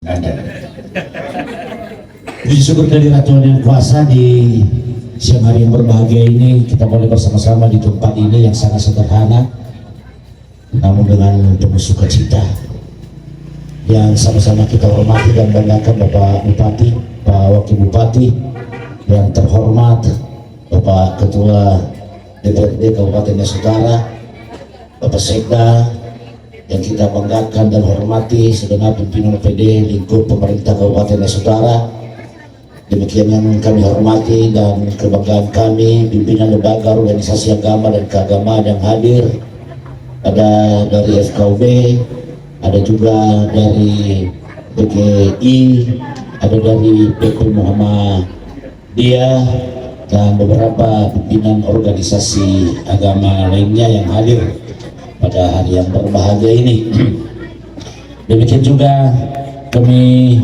Ada. Puji syukur kehadirat Tuhan yang kuasa di siang hari yang berbahagia ini, kita boleh bersama-sama di tempat ini yang sangat sederhana, namun dengan penuh sukacita, yang sama-sama kita hormati dan banggakan Bapak Bupati, Pak Wakil Bupati, yang terhormat Bapak Ketua DPRD Kabupaten Nias Utara, Bapak Sekda, yang kita banggakan dan hormati segenap pimpinan PD lingkup pemerintah Kabupaten Nias Utara. Demikian yang kami hormati dan kebanggaan kami, pimpinan lembaga organisasi agama dan keagamaan yang hadir. Ada dari FKUB, ada juga dari PGI, ada dari PP Muhammadiyah, dan beberapa pimpinan organisasi agama lainnya yang hadir pada hari yang berbahagia ini. Demikian juga kami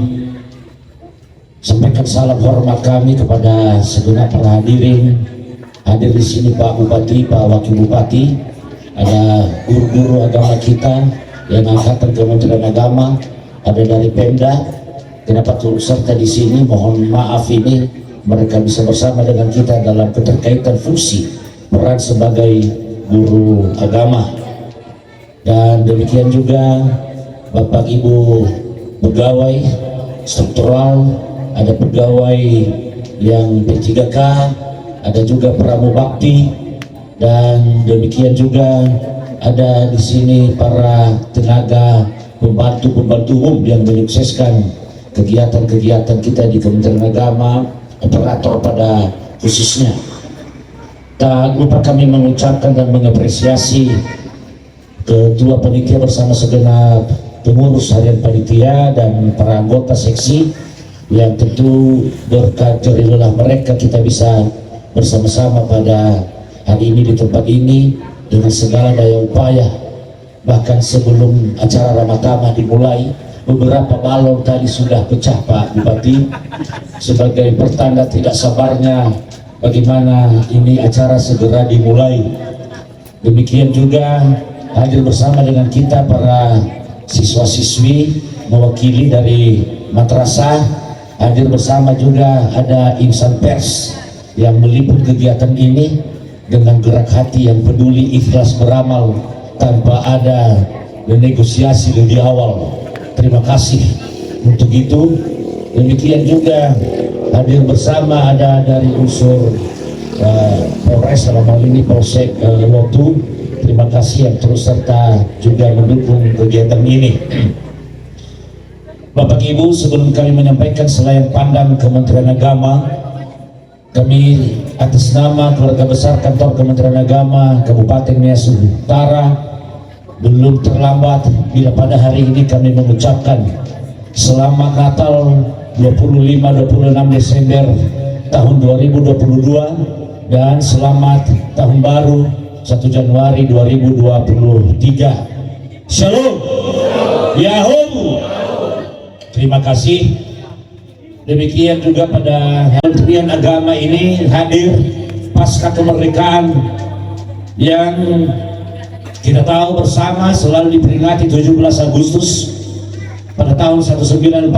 sampaikan salam hormat kami kepada segenap para hadirin. Hadir di sini Pak Bupati, Pak Wakil Bupati, ada guru-guru agama kita yang angkatan Kementerian Agama, ada dari Pemda. Kenapa turut serta di sini? Mohon maaf ini mereka bisa bersama dengan kita dalam keterkaitan fungsi peran sebagai guru agama. Dan demikian juga Bapak Ibu pegawai struktural, ada pegawai yang P3K, ada juga pramu bakti, dan demikian juga ada di sini para tenaga pembantu-pembantu umum yang menyukseskan kegiatan-kegiatan kita di Kementerian Agama, operator pada khususnya. Tak lupa kami mengucapkan dan mengapresiasi Ketua Panitia bersama segenap pengurus harian panitia dan para anggota seksi yang tentu berkat jerih lelah mereka kita bisa bersama-sama pada hari ini di tempat ini dengan segala daya upaya. Bahkan sebelum acara Ramadhan dimulai, beberapa balon tadi sudah pecah Pak Bupati, sebagai pertanda tidak sabarnya bagaimana ini acara segera dimulai. Demikian juga hadir bersama dengan kita para siswa-siswi mewakili dari madrasah. Hadir bersama juga ada insan pers yang meliput kegiatan ini dengan gerak hati yang peduli, ikhlas beramal tanpa ada negosiasi lebih awal. Terima kasih untuk itu. Demikian juga hadir bersama ada dari unsur Polres, dalam hal ini Polsek Lotu. Terima kasih yang terus serta juga mendukung kegiatan ini. Bapak Ibu, sebelum kami menyampaikan selain pandang Kementerian Agama, kami atas nama keluarga besar kantor Kementerian Agama Kabupaten Nias Utara belum terlambat bila pada hari ini kami mengucapkan selamat Natal 25-26 Desember tahun 2022 dan selamat tahun baru 1 Januari 2023. Shalom. Yahoo. Terima kasih. Demikian juga pada Kementerian Agama ini hadir pasca kemerdekaan yang kita tahu bersama selalu diperingati 17 Agustus pada tahun 1945,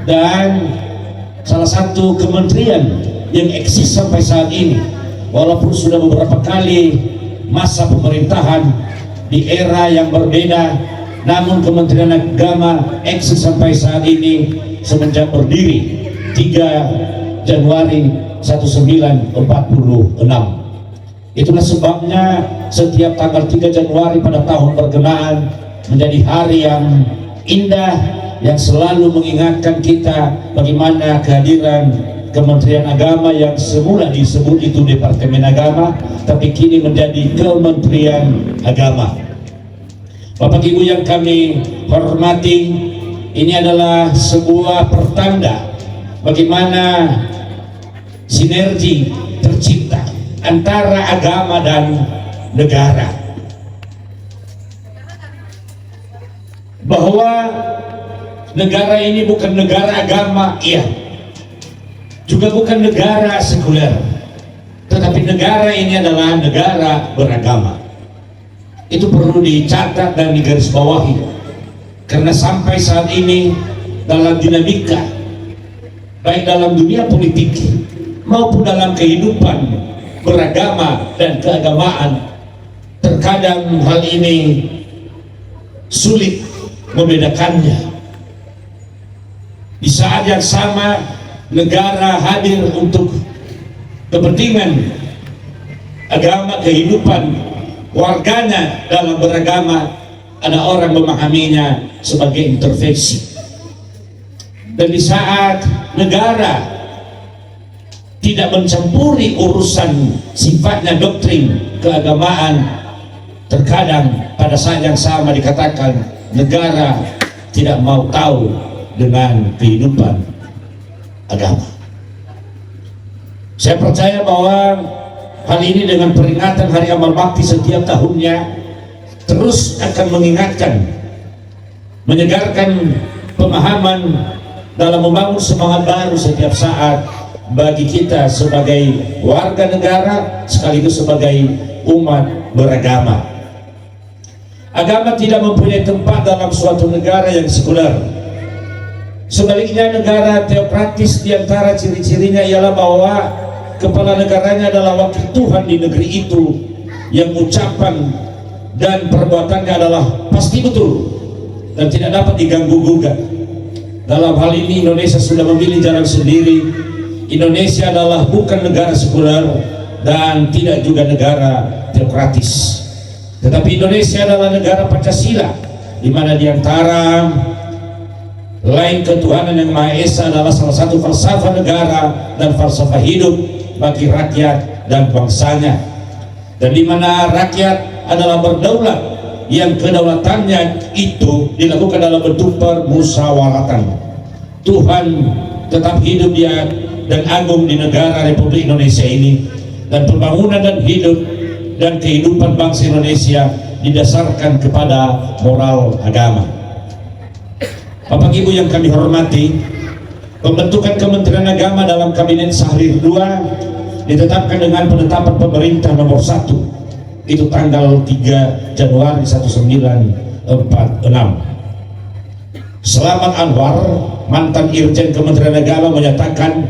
dan salah satu kementerian yang eksis sampai saat ini walaupun sudah beberapa kali masa pemerintahan di era yang berbeda, namun Kementerian Agama eksis sampai saat ini semenjak berdiri 3 Januari 1946. Itulah sebabnya setiap tanggal 3 Januari pada tahun berkenaan menjadi hari yang indah yang selalu mengingatkan kita bagaimana kehadiran Kementerian Agama yang semula disebut itu Departemen Agama, tapi kini menjadi Kementerian Agama. Bapak Ibu yang kami hormati, ini adalah sebuah pertanda bagaimana sinergi tercipta antara agama dan negara, bahwa negara ini bukan negara agama, iya, juga bukan negara sekuler, tetapi negara ini adalah negara beragama. Itu perlu dicatat dan digarisbawahi. Karena sampai saat ini dalam dinamika baik dalam dunia politik maupun dalam kehidupan beragama dan keagamaan, terkadang hal ini sulit membedakannya. Di saat yang sama negara hadir untuk kepentingan agama, kehidupan warganya dalam beragama, ada orang memahaminya sebagai intervensi. Dan di saat negara tidak mencampuri urusan sifatnya doktrin keagamaan, terkadang pada saat yang sama dikatakan negara tidak mau tahu dengan kehidupan agama. Saya percaya bahwa hal ini dengan peringatan Hari Amal Bakti setiap tahunnya terus akan mengingatkan, menyegarkan pemahaman dalam membangun semangat baru setiap saat bagi kita sebagai warga negara sekaligus sebagai umat beragama. Agama tidak mempunyai tempat dalam suatu negara yang sekuler. Sebaliknya negara teokratis, diantara ciri-cirinya ialah bahwa kepala negaranya adalah wakil Tuhan di negeri itu, yang ucapan dan perbuatannya adalah pasti betul dan tidak dapat diganggu-gugat. Dalam hal ini Indonesia sudah memilih jalan sendiri. Indonesia adalah bukan negara sekuler dan tidak juga negara teokratis, tetapi Indonesia adalah negara Pancasila, di mana diantara lain ketuhanan yang Maha Esa adalah salah satu falsafah negara dan falsafah hidup bagi rakyat dan bangsanya, dan di mana rakyat adalah berdaulat, yang kedaulatannya itu dilakukan dalam bentuk permusyawaratan. Tuhan tetap hidup dia dan agung di negara Republik Indonesia ini, dan pembangunan dan hidup dan kehidupan bangsa Indonesia didasarkan kepada moral agama. Bapak Ibu yang kami hormati, pembentukan Kementerian Agama dalam Kabinet Syahrir II ditetapkan dengan penetapan pemerintah nomor 1, itu tanggal 3 Januari 1946. Selamat Anwar, mantan Irjen Kementerian Agama, menyatakan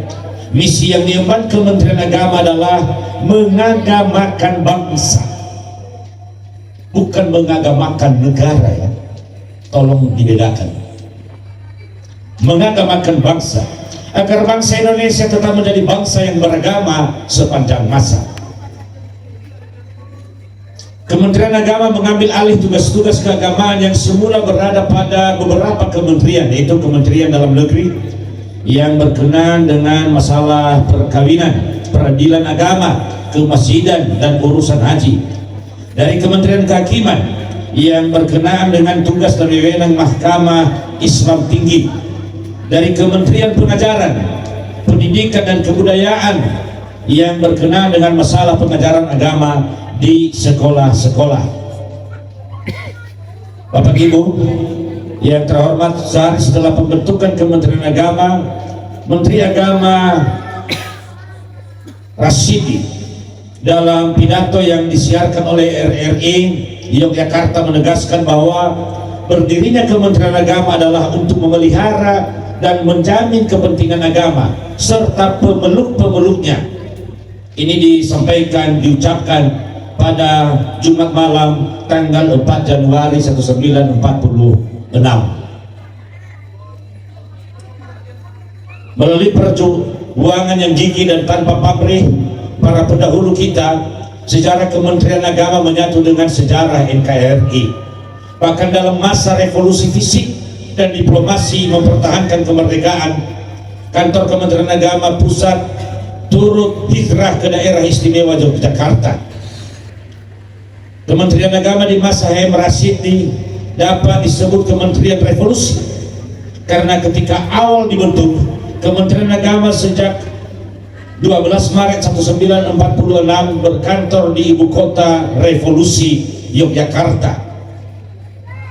misi yang diemban Kementerian Agama adalah mengagamakan bangsa, bukan mengagamakan negara, ya. Tolong dibedakan. Mengagamakan bangsa, agar bangsa Indonesia tetap menjadi bangsa yang beragama sepanjang masa. Kementerian Agama mengambil alih tugas-tugas keagamaan yang semula berada pada beberapa kementerian, yaitu Kementerian Dalam Negeri yang berkenaan dengan masalah perkawinan, peradilan agama, kemasjidan, dan urusan haji. Dari Kementerian Kehakiman yang berkenaan dengan tugas dan wewenang Mahkamah Islam Tinggi. Dari Kementerian Pengajaran, Pendidikan, dan Kebudayaan yang berkenaan dengan masalah pengajaran agama di sekolah-sekolah. Bapak Ibu yang terhormat, sehari setelah pembentukan Kementerian Agama, Menteri Agama Rashidi dalam pidato yang disiarkan oleh RRI Yogyakarta menegaskan bahwa berdirinya Kementerian Agama adalah untuk memelihara dan menjamin kepentingan agama serta pemeluk-pemeluknya. Ini disampaikan, diucapkan pada Jumat malam tanggal 4 Januari 1946. Melalui perjuangan yang gigih dan tanpa pamrih para pendahulu kita, sejarah Kementerian Agama menyatu dengan sejarah NKRI. Bahkan dalam masa revolusi fisik dan diplomasi mempertahankan kemerdekaan, kantor Kementerian Agama Pusat turut hijrah ke daerah istimewa Yogyakarta. Kementerian Agama di masa H.M. Rashidi dapat disebut Kementerian Revolusi karena ketika awal dibentuk, Kementerian Agama sejak 12 Maret 1946 berkantor di ibu kota revolusi Yogyakarta.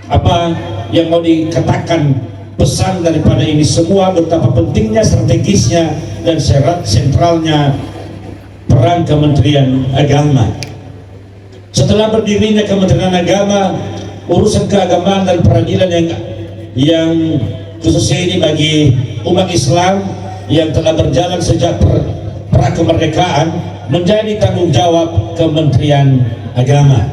Apa yang mau dikatakan pesan daripada ini semua? Betapa pentingnya, strategisnya, dan sentralnya peran Kementerian Agama. Setelah berdirinya Kementerian Agama, urusan keagamaan dan peradilan yang yang khususnya ini bagi umat Islam yang telah berjalan sejak pra kemerdekaan menjadi tanggung jawab Kementerian Agama.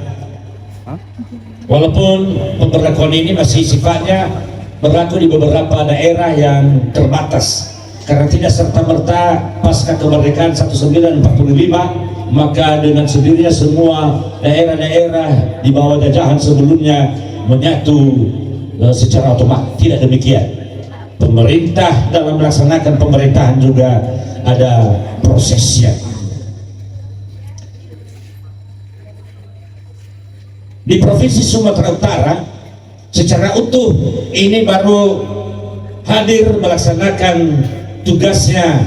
Walaupun pemberlakuan ini masih sifatnya berlaku di beberapa daerah yang terbatas, karena tidak serta-merta pasca kemerdekaan 1945 maka dengan sendirinya semua daerah-daerah di bawah jajahan sebelumnya menyatu secara otomatis. Tidak demikian. Pemerintah dalam melaksanakan pemerintahan juga ada prosesnya. Di Provinsi Sumatera Utara secara utuh ini baru hadir melaksanakan tugasnya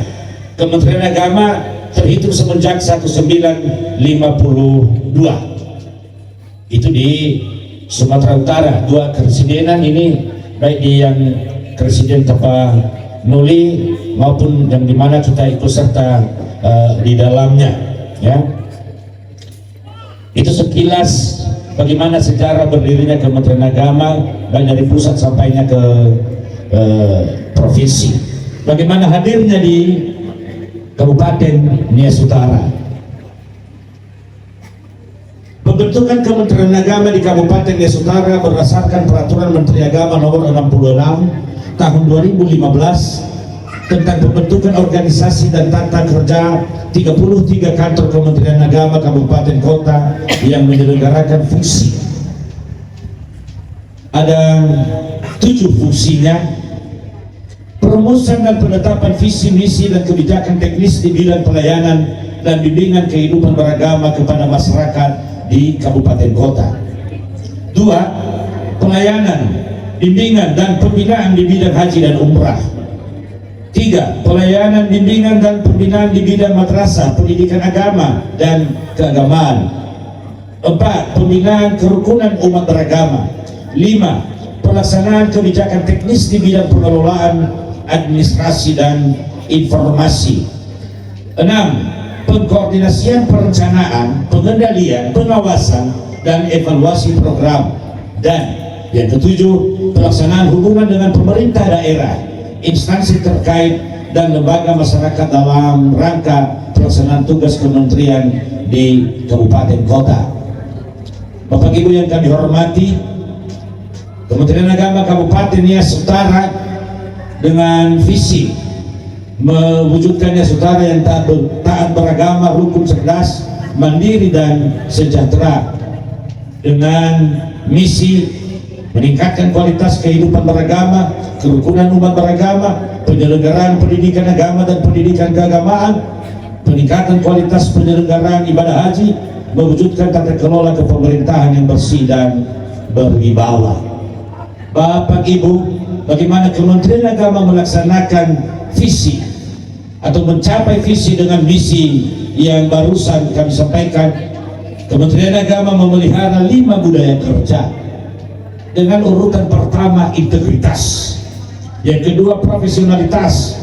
Kementerian Agama terhitung semenjak 1952. Itu di Sumatera Utara. Dua keresidenan ini, baik di yang Residen Tapanuli maupun yang dimana kita ikut serta di dalamnya, ya. Itu sekilas bagaimana sejarah berdirinya Kementerian Agama baik dari pusat sampainya ke provinsi. Bagaimana hadirnya di Kabupaten Nias Utara. Pembentukan Kementerian Agama di Kabupaten Nias Utara berdasarkan Peraturan Menteri Agama Nomor 66 Tahun 2015 tentang pembentukan organisasi dan tata kerja 33 kantor Kementerian Agama Kabupaten Kota yang menyelenggarakan fungsi. Ada 7 fungsinya: perumusan dan penetapan visi misi dan kebijakan teknis di bidang pelayanan dan bimbingan kehidupan beragama kepada masyarakat di Kabupaten Kota. 2. Pelayanan, bimbingan dan pembinaan di bidang haji dan umrah. 3. Pelayanan, bimbingan dan pembinaan di bidang madrasah, pendidikan agama dan keagamaan. 4. Pembinaan kerukunan umat beragama. 5. Pelaksanaan kebijakan teknis di bidang pengelolaan, administrasi dan informasi. 6. Pengkoordinasian perencanaan, pengendalian, pengawasan dan evaluasi program. Dan yang ketujuh, pelaksanaan hubungan dengan pemerintah daerah, instansi terkait dan lembaga masyarakat dalam rangka pelaksanaan tugas kementerian di kabupaten kota. Bapak Ibu yang kami hormati, Kementerian Agama Kabupaten Nias Utara dengan visi mewujudkan Nias Utara yang taat beragama, rukun, cerdas, mandiri dan sejahtera, dengan misi meningkatkan kualitas kehidupan beragama, kerukunan umat beragama, penyelenggaraan pendidikan agama dan pendidikan keagamaan, peningkatan kualitas penyelenggaraan ibadah haji, mewujudkan tata kelola kepemerintahan yang bersih dan berwibawa. Bapak Ibu, bagaimana Kementerian Agama melaksanakan visi atau mencapai visi dengan misi yang barusan kami sampaikan? Kementerian Agama memelihara 5 budaya kerja dengan urutan pertama integritas, yang kedua profesionalitas,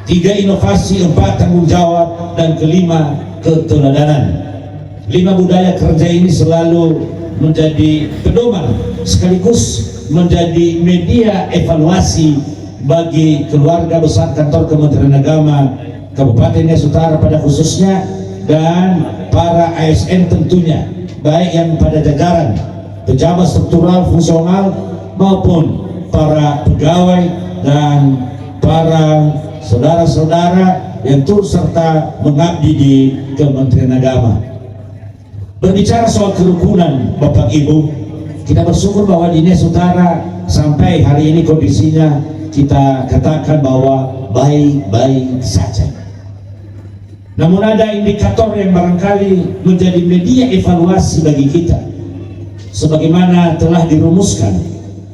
3 inovasi, 4 tanggung jawab, dan kelima keteladanan. 5 budaya kerja ini selalu menjadi pedoman sekaligus menjadi media evaluasi bagi keluarga besar kantor Kementerian Agama Kabupaten Nias Utara pada khususnya, dan para ASN tentunya, baik yang pada jajaran pejabat struktural fungsional maupun para pegawai dan para saudara-saudara yang turut serta mengabdi di Kementerian Agama. Berbicara soal kerukunan, Bapak Ibu, kita bersyukur bahwa di Nias Utara sampai hari ini kondisinya kita katakan bahwa baik-baik saja. Namun ada indikator yang barangkali menjadi media evaluasi bagi kita, sebagaimana telah dirumuskan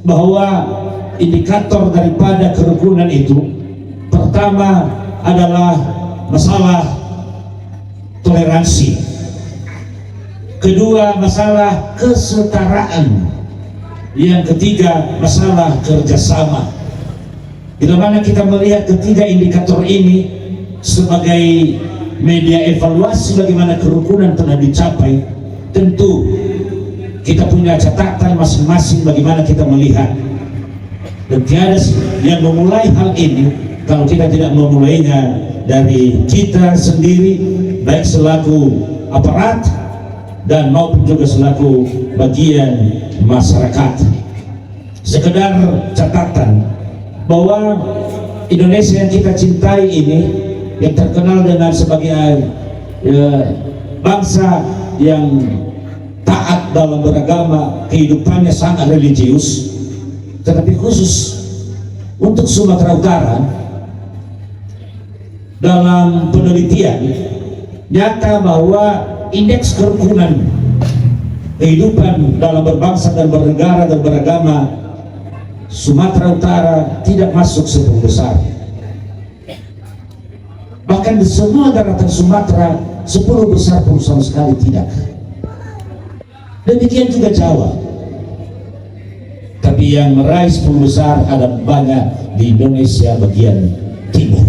bahwa indikator daripada kerukunan itu pertama adalah masalah toleransi, kedua masalah kesetaraan, yang ketiga masalah kerjasama. Bila mana kita melihat ketiga indikator ini sebagai media evaluasi bagaimana kerukunan telah dicapai, tentu kita punya catatan masing-masing bagaimana kita melihat. Dan tiada yang memulai hal ini kalau kita tidak memulainya dari kita sendiri, baik selaku aparat dan maupun juga selaku bagian masyarakat. Sekedar catatan bahwa Indonesia yang kita cintai ini, yang terkenal dengan sebagai bangsa yang taat dalam beragama, kehidupannya sangat religius, tetapi khusus untuk Sumatera Utara, dalam penelitian nyata bahwa indeks kerukunan kehidupan dalam berbangsa dan bernegara dan beragama Sumatera Utara tidak masuk 10 besar. Bahkan di semua daratan Sumatera 10 besar pun sama sekali tidak. Demikian juga Jawa. Tapi yang meraih 10 besar ada banyak di Indonesia bagian timur.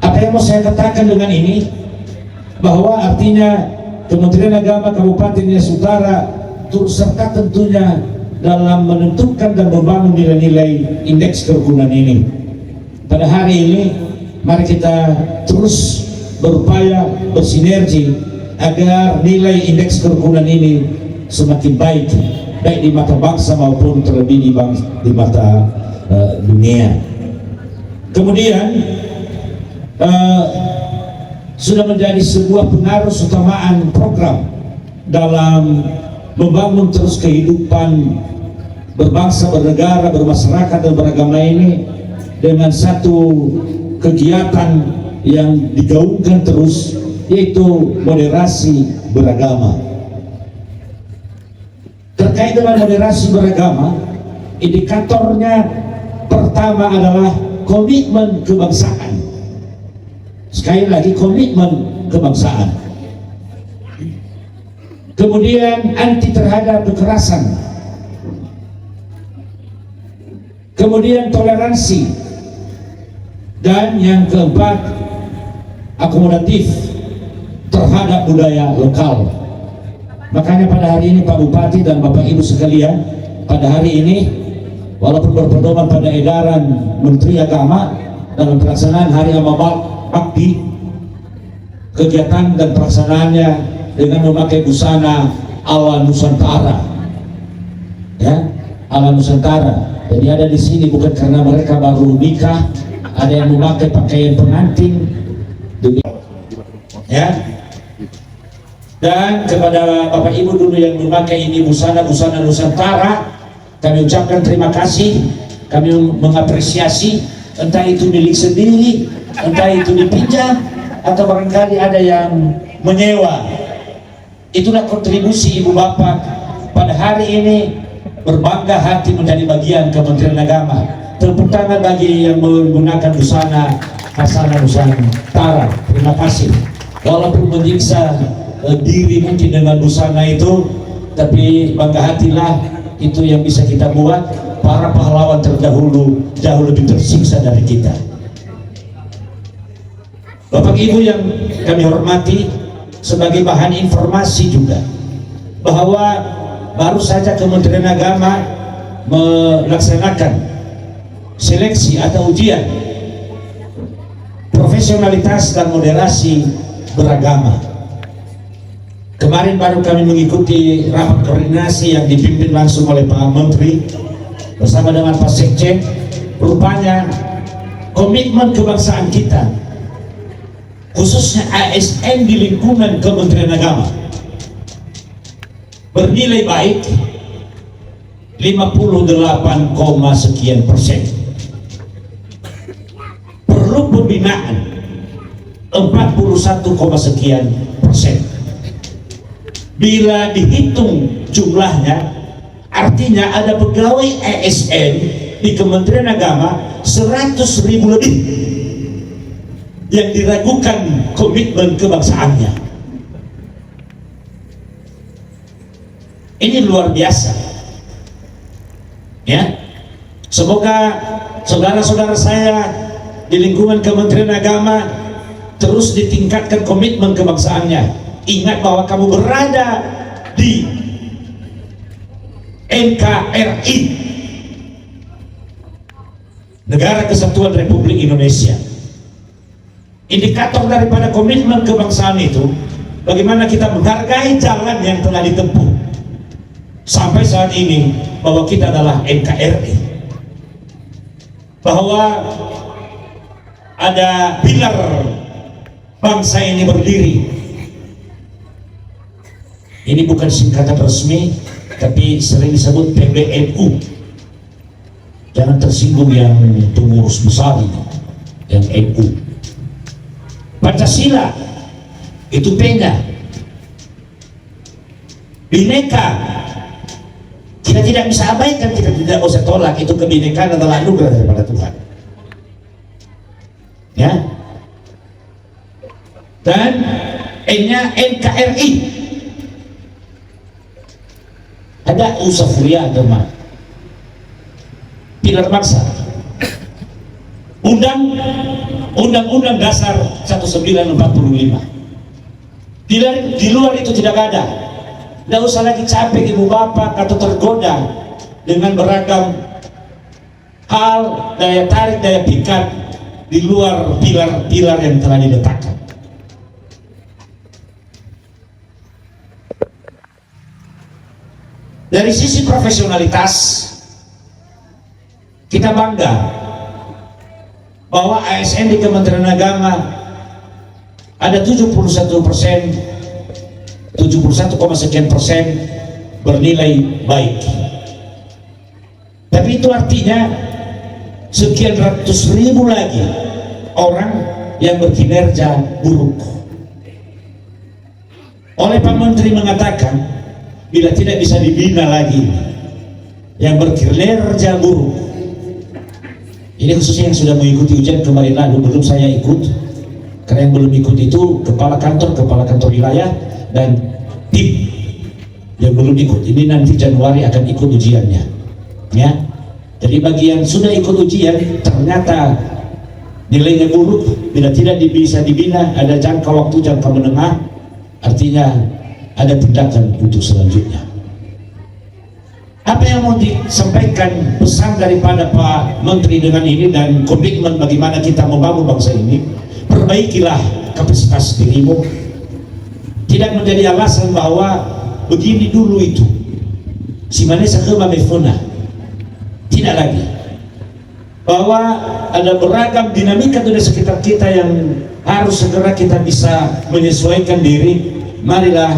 Apa yang mau saya katakan dengan ini? Bahwa artinya Kementerian Agama Kabupaten Nias Utara turut serta tentunya dalam menentukan dan membangun nilai-nilai indeks kerukunan ini. Pada hari ini mari kita terus berupaya bersinergi agar nilai indeks kerukunan ini semakin baik, baik di mata bangsa maupun terlebih di mata dunia. Kemudian sudah menjadi sebuah pengaruh utamaan program dalam membangun terus kehidupan berbangsa, bernegara, bermasyarakat dan beragama ini dengan satu kegiatan yang digaungkan terus, yaitu moderasi beragama. Terkait dengan moderasi beragama, indikatornya pertama adalah komitmen kebangsaan. Sekali lagi, komitmen kebangsaan. Kemudian anti terhadap kekerasan. Kemudian toleransi. Dan yang keempat, akomodatif terhadap budaya lokal. Makanya pada hari ini Pak Bupati dan Bapak Ibu sekalian, pada hari ini walaupun berpedoman pada edaran Menteri Agama dalam pelaksanaan Hari Amal Bakti, kegiatan dan pelaksanaannya dengan memakai busana ala Nusantara, ya, ala Nusantara. Jadi ada di sini bukan karena mereka baru nikah, ada yang memakai pakaian pengantin, ya. Dan kepada Bapak Ibu dulu yang memakai ini busana Nusantara, kami ucapkan terima kasih, kami mengapresiasi. Entah itu milik sendiri, entah itu dipinjam, atau barangkali ada yang menyewa. Itulah kontribusi Ibu Bapak pada hari ini, berbangga hati menjadi bagian Kementerian Agama. Tepuk tangan bagi yang menggunakan busana khasana Nusantara. Terima kasih. Walaupun menyiksa diri mungkin dengan busana itu, tapi bangga hatilah, itu yang bisa kita buat. Para pahlawan terdahulu jauh lebih tersiksa dari kita. Bapak Ibu yang kami hormati, sebagai bahan informasi juga bahwa baru saja Kementerian Agama melaksanakan seleksi atau ujian profesionalitas dan moderasi beragama. Kemarin baru kami mengikuti rapat koordinasi yang dipimpin langsung oleh Pak Menteri bersama dengan Pak Sekjen. Rupanya komitmen kebangsaan kita, khususnya ASN di lingkungan Kementerian Agama, bernilai baik 58, sekian persen. Perlu pembinaan 41, sekian persen. Bila dihitung jumlahnya, artinya ada pegawai ASN di Kementerian Agama 100.000 lebih yang diragukan komitmen kebangsaannya. Ini luar biasa, ya. Semoga saudara-saudara saya di lingkungan Kementerian Agama terus ditingkatkan komitmen kebangsaannya. Ingat bahwa kamu berada di NKRI, Negara Kesatuan Republik Indonesia. Indikator daripada komitmen kebangsaan itu, bagaimana kita menghargai jalan yang telah ditempuh sampai saat ini, bahwa kita adalah NKRI, bahwa ada pilar bangsa ini berdiri. Ini bukan singkatan resmi, tapi sering disebut PBNU. Jangan tersinggung yang pengurus besar ini, yang NU. Pancasila itu P-nya. Bineka kita tidak bisa abaikan, kita tidak usah tolak. Itu kebinekaan adalah anugerah daripada Tuhan, ya. Dan N-nya NKRI, ada usafuria agama, pilar bangsa. Undang-undang dasar 1945. Di luar itu tidak ada. Tidak usah lagi capek ibu bapak atau tergoda dengan beragam hal, daya tarik, daya pikat di luar pilar-pilar yang telah diletakkan. Dari sisi profesionalitas, kita bangga bahwa ASN di Kementerian Agama ada 71,sekian% bernilai baik. Tapi itu artinya sekian ratus ribu lagi orang yang berkinerja buruk. Oleh Pak Menteri mengatakan, bila tidak bisa dibina lagi yang berkinerja buruk. Ini khususnya yang sudah mengikuti ujian kemarin lalu, belum saya ikut. Karena yang belum ikut itu kepala kantor wilayah dan tim yang belum ikut. Ini nanti Januari akan ikut ujiannya, ya. Jadi bagi yang sudah ikut ujian ternyata nilainya buruk, bila tidak bisa dibina, ada jangka waktu jangka menengah, artinya ada tindakan untuk selanjutnya. Apa yang mau disampaikan pesan daripada Pak Menteri dengan ini dan komitmen bagaimana kita membangun bangsa ini? Perbaikilah kapasitas dirimu. Tidak menjadi alasan bahwa begini dulu itu si manesa ke mabefona. Tidak lagi. Bahwa ada beragam dinamika di sekitar kita yang harus segera kita bisa menyesuaikan diri. Marilah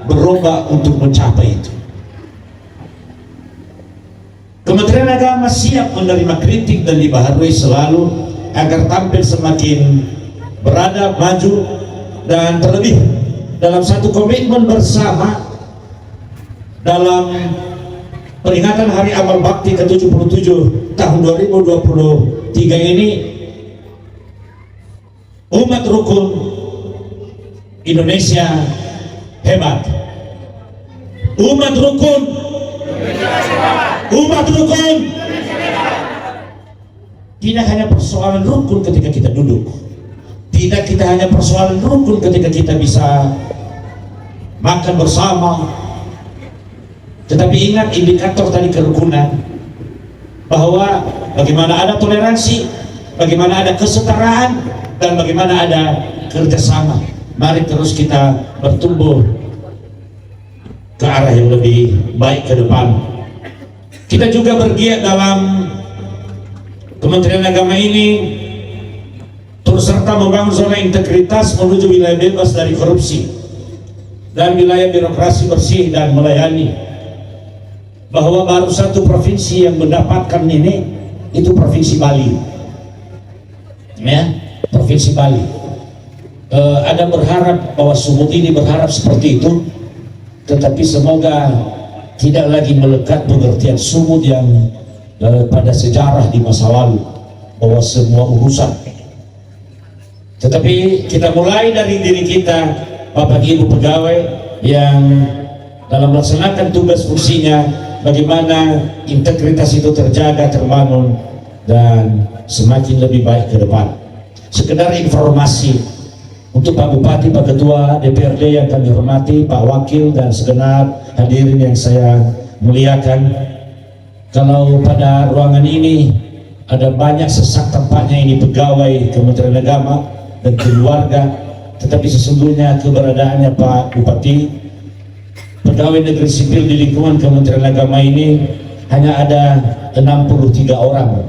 berlomba untuk mencapai itu. Kementerian Agama siap menerima kritik dan dibaharui selalu agar tampil semakin beradab, maju, dan terlebih dalam satu komitmen bersama dalam peringatan Hari Amal Bakti ke-77 tahun 2023 ini. Umat rukun Indonesia hebat. Umat rukun tidak hanya persoalan rukun ketika kita duduk, tidak kita hanya persoalan rukun ketika kita bisa makan bersama, tetapi ingat indikator tadi kerukunan, bahwa bagaimana ada toleransi, bagaimana ada kesetaraan, dan bagaimana ada kerjasama. Mari terus kita bertumbuh ke arah yang lebih baik ke depan. Kita juga bergiat dalam Kementerian Agama ini turut serta membangun zona integritas menuju wilayah bebas dari korupsi dan wilayah birokrasi bersih dan melayani. Bahwa baru satu provinsi yang mendapatkan ini, itu Provinsi Bali, ya, Provinsi Bali. Ada berharap bahwa Sumut ini berharap seperti itu, tetapi semoga tidak lagi melekat pengertian Sumut yang pada sejarah di masa lalu, bahwa semua urusan. Tetapi kita mulai dari diri kita, Bapak Ibu pegawai yang dalam melaksanakan tugas fungsinya, bagaimana integritas itu terjaga, terbangun, dan semakin lebih baik ke depan. Sekedar informasi untuk Pak Bupati, Pak Ketua DPRD yang kami hormati, Pak Wakil, dan segenap hadirin yang saya muliakan. Kalau pada ruangan ini ada banyak sesak tempatnya ini pegawai Kementerian Agama dan keluarga, tetapi sesungguhnya keberadaannya Pak Bupati, pegawai negeri sipil di lingkungan Kementerian Agama ini hanya ada 63 orang,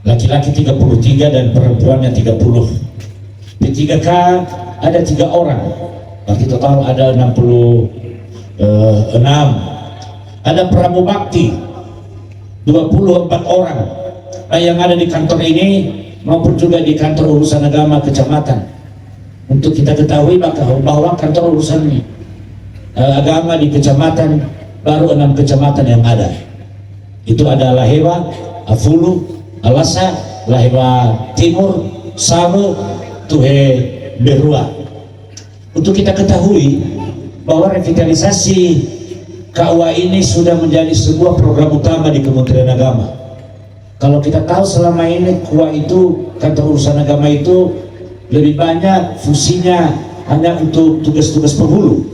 laki-laki 33 dan perempuannya 30. P3K ada 3 orang, berarti total ada 66. Ada Pramubakti 24 orang yang ada di kantor ini maupun juga di kantor urusan agama kecamatan. Untuk kita ketahui bahwa kantor urusan agama di kecamatan baru 6 kecamatan yang ada. Itu ada Lahewa, Afulu, Alasa, Lahewa Timur, Sabo, Tuhe, Berua. Untuk kita ketahui bahwa revitalisasi KUA ini sudah menjadi sebuah program utama di Kementerian Agama. Kalau kita tahu selama ini KUA itu, kantor urusan agama itu lebih banyak fungsinya hanya untuk tugas-tugas penghulu,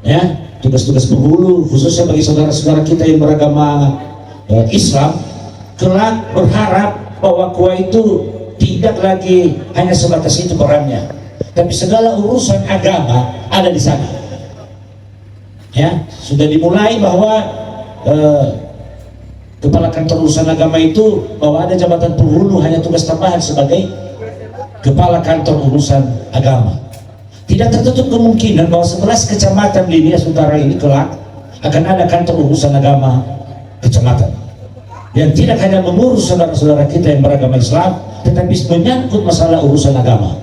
ya, tugas-tugas penghulu khususnya bagi saudara-saudara kita yang beragama Islam. Kelak berharap bahwa KUA itu tidak lagi hanya sebatas itu perannya, tapi segala urusan agama ada di sana. Ya, sudah dimulai bahwa kepala kantor urusan agama itu bahwa ada jabatan penghulu hanya tugas tambahan sebagai kepala kantor urusan agama. Tidak tertutup kemungkinan bahwa 11 kecamatan di Nias Utara ini kelak akan ada kantor urusan agama kecamatan yang tidak hanya mengurus saudara-saudara kita yang beragama Islam, tetapi menyangkut masalah urusan agama.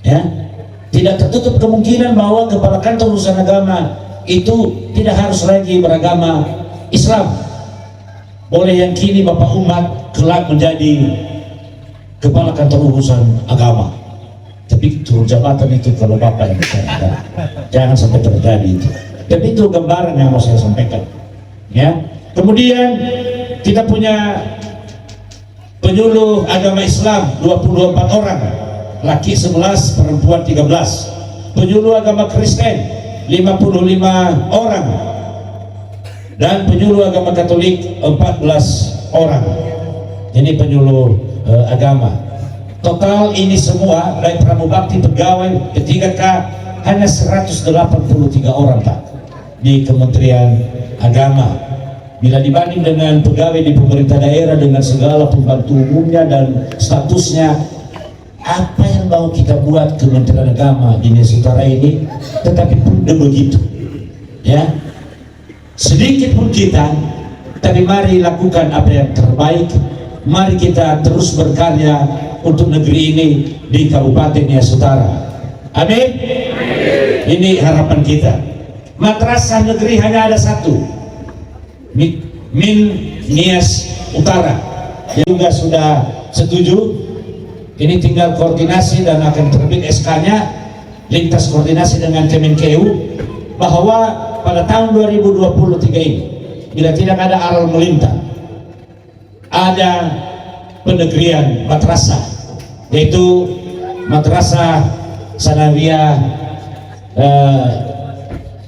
Ya, tidak tertutup kemungkinan bahwa kepala kantor urusan agama itu tidak harus lagi beragama Islam. Boleh yang kini Bapak umat kelak menjadi kepala kantor urusan agama, tapi turun jabatan itu kalau Bapak yang bicara, jangan sampai terjadi itu. Tapi itu gambaran yang mau saya sampaikan. Ya, kemudian kita punya penyuluh agama Islam 24 orang, laki 11, perempuan 13. Penyuluh agama Kristen 55 orang, dan penyuluh agama Katolik 14 orang. Ini penyuluh agama. Total ini semua dari Pramubakti pegawai P3K hanya 183 orang Pak di Kementerian Agama. Bila dibanding dengan pegawai di pemerintah daerah dengan segala pembantu umumnya dan statusnya, apa yang mau kita buat Kementerian Agama di Nias Utara ini, tetapi pun begitu, ya, sedikit pun kita, tapi mari lakukan apa yang terbaik. Mari kita terus berkarya untuk negeri ini di Kabupaten Nias Utara. Amin. Ini harapan kita. Madrasah negeri hanya ada satu, Min Nias Utara, yang juga sudah setuju. Ini tinggal koordinasi dan akan terbit SK-nya, lintas koordinasi dengan Kemenkeu, bahwa pada tahun 2023 ini, bila tidak ada aral melintang, ada penegrian madrasah, yaitu Madrasah Sanawiyah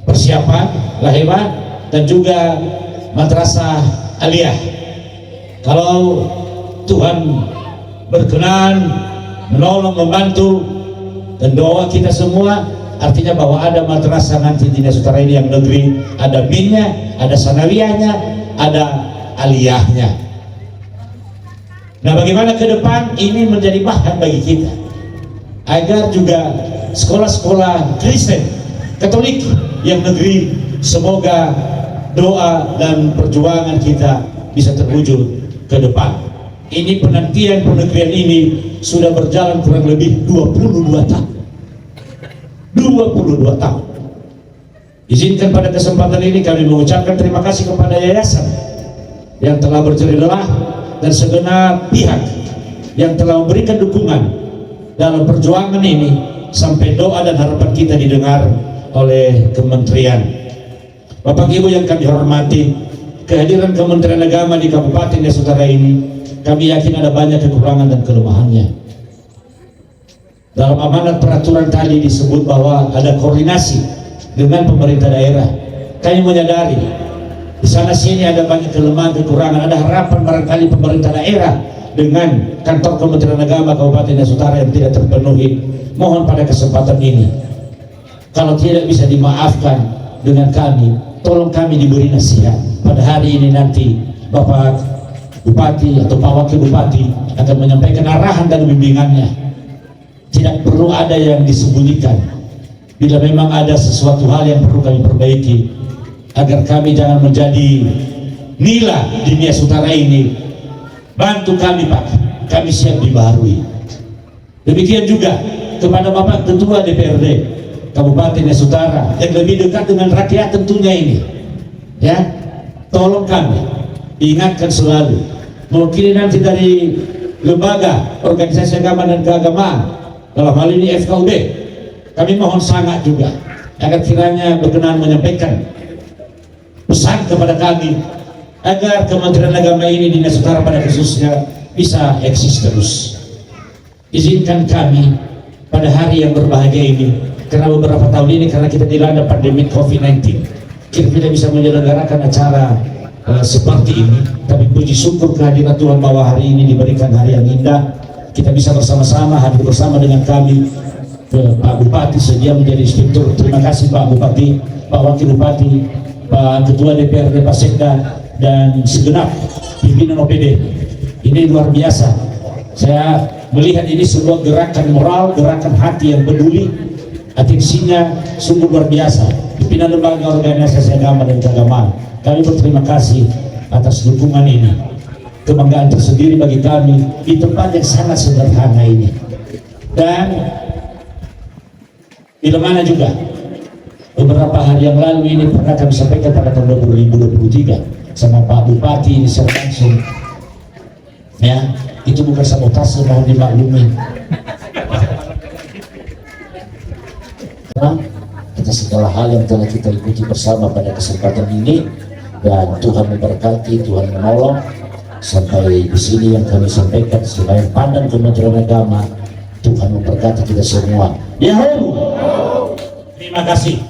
Persiapan Lahewa dan juga Madrasah Aliyah. Kalau Tuhan berkenan menolong, membantu, dan doa kita semua, artinya bahwa ada madrasah nanti di Nias Utara ini yang negeri, ada binnya, ada sanawiyahnya, ada aliyahnya. Nah, bagaimana ke depan ini menjadi bahan bagi kita agar juga sekolah-sekolah Kristen Katolik yang negeri, semoga doa dan perjuangan kita bisa terwujud ke depan. Ini penantian penegrian ini sudah berjalan kurang lebih 22 tahun. 22 tahun. Izinkan pada kesempatan ini kami mengucapkan terima kasih kepada yayasan yang telah berjerih lelah dan segenap pihak yang telah memberikan dukungan dalam perjuangan ini sampai doa dan harapan kita didengar oleh kementerian. Bapak Ibu yang kami hormati, kehadiran Kementerian Agama di Kabupaten Nias Utara ini, kami yakin ada banyak kekurangan dan kelemahannya. Dalam amanat peraturan tadi disebut bahwa ada koordinasi dengan pemerintah daerah. Kami menyadari Di sana sini ada banyak kelemahan, kekurangan, ada harapan barangkali pemerintah daerah dengan kantor Kementerian Agama Kabupaten Nias Utara yang tidak terpenuhi. Mohon pada kesempatan ini, kalau tidak bisa dimaafkan dengan kami, tolong kami diberi nasihat. Pada hari ini nanti Bapak Bupati atau Pak Wakil Bupati akan menyampaikan arahan dan bimbingannya. Tidak perlu ada yang disembunyikan. Bila memang ada sesuatu hal yang perlu kami perbaiki, agar kami jangan menjadi nila di Nias Utara ini, bantu kami Pak, kami siap dibaharui. Demikian juga kepada Bapak Ketua DPRD Kabupaten Nias Utara yang lebih dekat dengan rakyat tentunya ini, ya, tolong kami ingatkan selalu, mewakili nanti dari lembaga organisasi agama dan keagamaan, dalam hal ini FKUB, kami mohon sangat juga agar kiranya berkenan menyampaikan pesan kepada kami agar Kementerian Agama ini di Nias Utara pada khususnya bisa eksis terus. Izinkan kami pada hari yang berbahagia ini, karena beberapa tahun ini karena kita dilanda pandemi COVID-19, kita tidak bisa menyelenggarakan acara seperti ini, tapi puji syukur kehadiran Tuhan bahwa hari ini diberikan hari yang indah. Kita bisa bersama-sama hadir bersama dengan kami. Pak Bupati sedia menjadi inspektur. Terima kasih Pak Bupati, Pak Wakil Bupati, Pak Ketua DPRD, Pak Sekda, dan segenap pimpinan OPD. Ini luar biasa. Saya melihat ini sebuah gerakan moral, gerakan hati yang peduli. Atensinya sungguh luar biasa. Pimpinan lembaga organisasi agama dan keagamaan, kami berterima kasih atas dukungan ini. Kebanggaan tersendiri bagi kami di tempat yang sangat sederhana ini. Dan bila mana juga beberapa hari yang lalu ini pernah kami sampaikan pada tahun 2023 sama Pak Bupati ini secara langsung, ya, itu bukan sabotase, mohon dimaklumi. Kita segala hal yang telah kita ikuti bersama pada kesempatan ini, dan Tuhan memberkati, Tuhan menolong. Sampai di sini yang kami sampaikan sebagai pandang Kementerian Agama. Tuhan memberkati kita semua. Yahoo! Terima kasih.